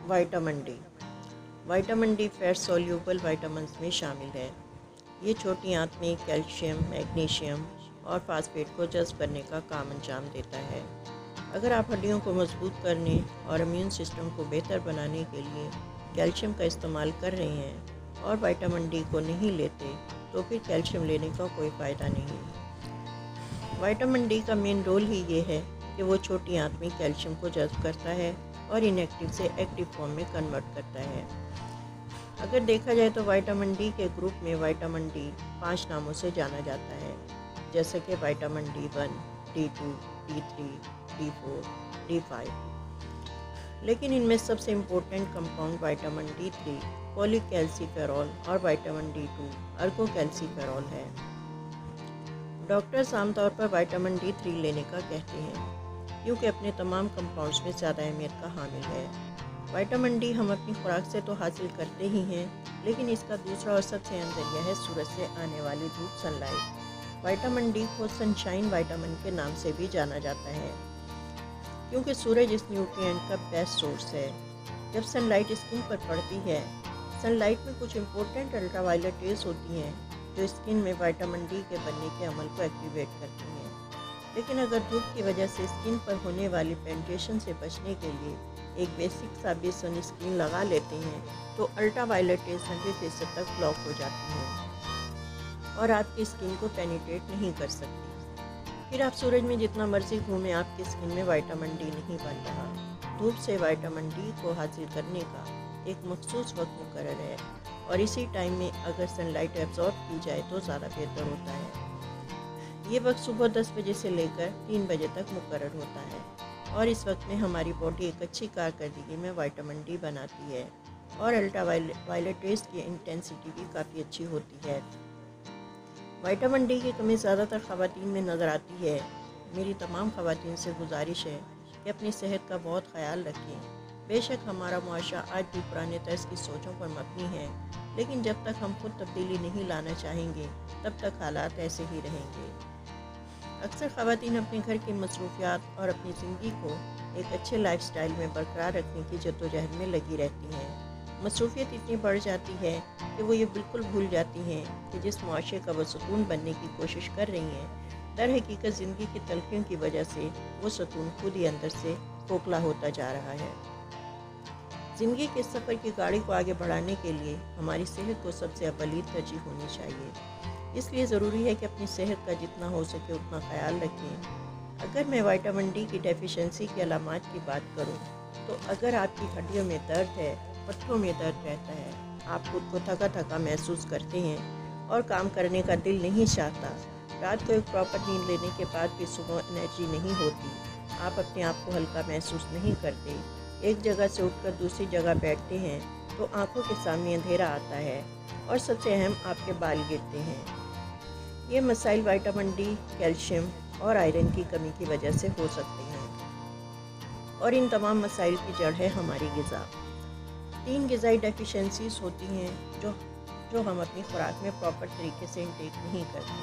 Vitamin D. Vitamin D fat soluble vitamins में शामिल है। ये छोटी आंत में कैल्शियम, मैग्नीशियम और फास्फेट को जज़्ब करने का काम अंजाम देता है। अगर आप हड्डियों को मजबूत करने और इम्यून सिस्टम को बेहतर बनाने के लिए कैल्शियम का इस्तेमाल कर रहे हैं और विटामिन डी को नहीं लेते, तो फिर कैल्शियम लेने का कोई फ़ायदा नहीं। विटामिन डी का मेन रोल ही ये है कि वो छोटी आंत में कैल्शियम को जज़्ब करता है और इनएक्टिव से एक्टिव फॉर्म में कन्वर्ट करता है। अगर देखा जाए तो विटामिन डी के ग्रुप में विटामिन डी 5 नामों से जाना जाता है, जैसे कि vitamin D1, D2, D3, D4, D5। लेकिन इनमें सबसे इम्पोर्टेंट कंपाउंड विटामिन D3 पॉलीकैल्सीफेरॉल और विटामिन D2 अर्गोकैल्सीफेरॉल है। डॉक्टर्स आमतौर पर विटामिन D3 लेने का कहते हैं क्योंकि अपने तमाम कंपाउंड्स में ज़्यादा अहमियत का हामिल है। विटामिन डी हम अपनी खुराक से तो हासिल करते ही हैं, लेकिन इसका दूसरा और सबसे अहम जरिया है सूरज से आने वाली धूप, सनलाइट। विटामिन डी को सनशाइन विटामिन के नाम से भी जाना जाता है क्योंकि सूरज इस न्यूट्रिएंट का बेस्ट सोर्स है। जब सनलाइट स्किन पर पड़ती है, सनलाइट में कुछ इंपॉर्टेंट अल्ट्रावायलेट रेज होती हैं जो स्किन में विटामिन डी के बनने के अमल को एक्टिवेट करती हैं। लेकिन अगर धूप की वजह से स्किन पर होने वाली पेनिट्रेशन से बचने के लिए एक बेसिक सा बेस सनस्क्रीन लगा लेते हैं, तो अल्ट्रावायलेट रेज 100% तक ब्लॉक हो जाती हैं और आपकी स्किन को पेनिट्रेट नहीं कर सकती। फिर आप सूरज में जितना मर्जी घूमें, आपकी स्किन में विटामिन डी नहीं बन रहा। धूप से विटामिन डी को हासिल करने का एक मखसूस वक्त मुकर्रर है और इसी टाइम में अगर सनलाइट एब्जॉर्ब की जाए तो ज़्यादा बेहतर होता है। ये वक्त सुबह 10 बजे से लेकर 3 बजे तक मुकर्रर होता है और इस वक्त में हमारी बॉडी एक अच्छी कारकर्दगी में विटामिन डी बनाती है और अल्ट्रावायलेट रेज की इंटेंसिटी भी काफ़ी अच्छी होती है। विटामिन डी की कमी ज़्यादातर ख़वातीन में नज़र आती है। मेरी तमाम ख़वातीन से गुजारिश है कि अपनी सेहत का बहुत ख्याल रखें। बेशक हमारा मुआशरा आज भी पुराने तर्ज की सोचों पर मबनी है, लेकिन जब तक हम खुद तब्दीली नहीं लाना चाहेंगे, तब तक हालात ऐसे ही रहेंगे। अक्सर ख़वातीन अपने घर की मसरूफियात और अपनी ज़िंदगी को एक अच्छे लाइफस्टाइल में बरकरार रखने की जद्दोजहद में लगी रहती हैं। मसरूफियत इतनी बढ़ जाती है कि वो ये बिल्कुल भूल जाती हैं कि जिस मुआशरे का वो सुकून बनने की कोशिश कर रही हैं, दर हकीकत ज़िंदगी की तलखियों की वजह से वो सुकून खुद ही अंदर से खोखला होता जा रहा है। ज़िंदगी के सफ़र की गाड़ी को आगे बढ़ाने के लिए हमारी सेहत को सबसे अव्वली तरजीह होनी चाहिए। इसलिए ज़रूरी है कि अपनी सेहत का जितना हो सके उतना ख्याल रखें। अगर मैं विटामिन डी की डेफिशिएंसी की अलामात की बात करूं, तो अगर आपकी हड्डियों में दर्द है, पट्टों में दर्द रहता है, आप खुद को थका थका महसूस करते हैं और काम करने का दिल नहीं चाहता, रात को एक प्रॉपर नींद लेने के बाद भी सुबह एनर्जी नहीं होती, आप अपने आप को हल्का महसूस नहीं करते, एक जगह से उठकर दूसरी जगह बैठते हैं तो आंखों के सामने अंधेरा आता है और सबसे अहम आपके बाल गिरते हैं। ये मसाइल विटामिन डी, कैल्शियम और आयरन की कमी की वजह से हो सकते हैं और इन तमाम मसाइल की जड़ है हमारी ग़िज़ा। 3 ग़िज़ाई डेफिशिएंसीज होती हैं जो हम अपनी खुराक में प्रॉपर तरीके से इंटेक नहीं करते,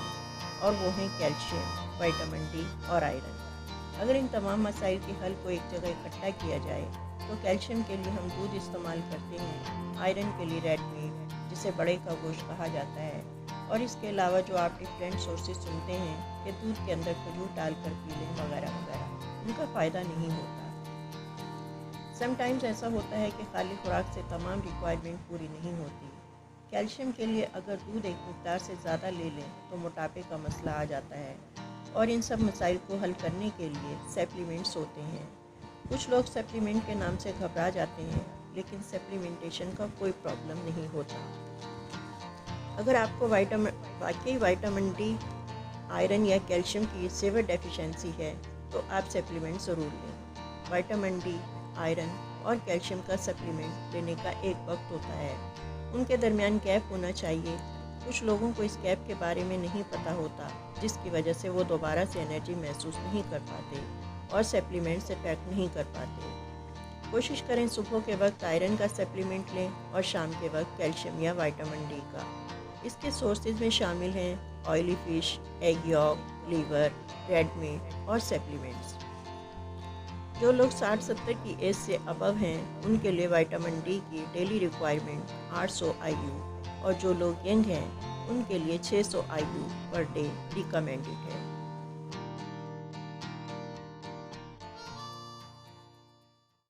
और वो हैं कैल्शियम, विटामिन डी और आयरन। अगर इन तमाम मसाइल के हल को एक जगह इकट्ठा किया जाए तो कैल्शियम के लिए हम दूध इस्तेमाल करते हैं, आयरन के लिए रेड मीट जिसे बड़े का गोश्त कहा जाता है, और इसके अलावा जो आप डिफरेंट सोर्सेज सुनते हैं कि दूध के अंदर खजूर डालकर पी लें वगैरह वगैरह, उनका फ़ायदा नहीं होता। समटाइम्स ऐसा होता है कि खाली खुराक से तमाम रिक्वायरमेंट पूरी नहीं होती। कैल्शियम के लिए अगर दूध एक मिक़दार से ज़्यादा ले लें तो मोटापे का मसला आ जाता है और इन सब मसाइल को हल करने के लिए सप्लीमेंट्स होते हैं। कुछ लोग सप्लीमेंट के नाम से घबरा जाते हैं, लेकिन सप्लीमेंटेशन का कोई प्रॉब्लम नहीं होता। अगर आपको वाकई विटामिन डी, आयरन या कैल्शियम की सीवियर डेफिशिएंसी है तो आप सप्लीमेंट ज़रूर लें। विटामिन डी, आयरन और कैल्शियम का सप्लीमेंट लेने का एक वक्त होता है, उनके दरमियान गैप होना चाहिए। कुछ लोगों को इस गैप के बारे में नहीं पता होता, जिसकी वजह से वो दोबारा से एनर्जी महसूस नहीं कर पाते और सप्लीमेंट से पैक नहीं कर पाते। कोशिश करें सुबह के वक्त आयरन का सप्लीमेंट लें और शाम के वक्त कैल्शियम या विटामिन डी का। इसके सोर्सेज में शामिल हैं oily fish, egg yolk, liver, red meat और सप्लीमेंट्स। जो लोग 60-70 की एज से अबव हैं उनके लिए विटामिन डी की डेली रिक्वायरमेंट 800 IU और जो लोग यंग हैं उनके लिए 600 IU पर डे रिकमेंडेड है।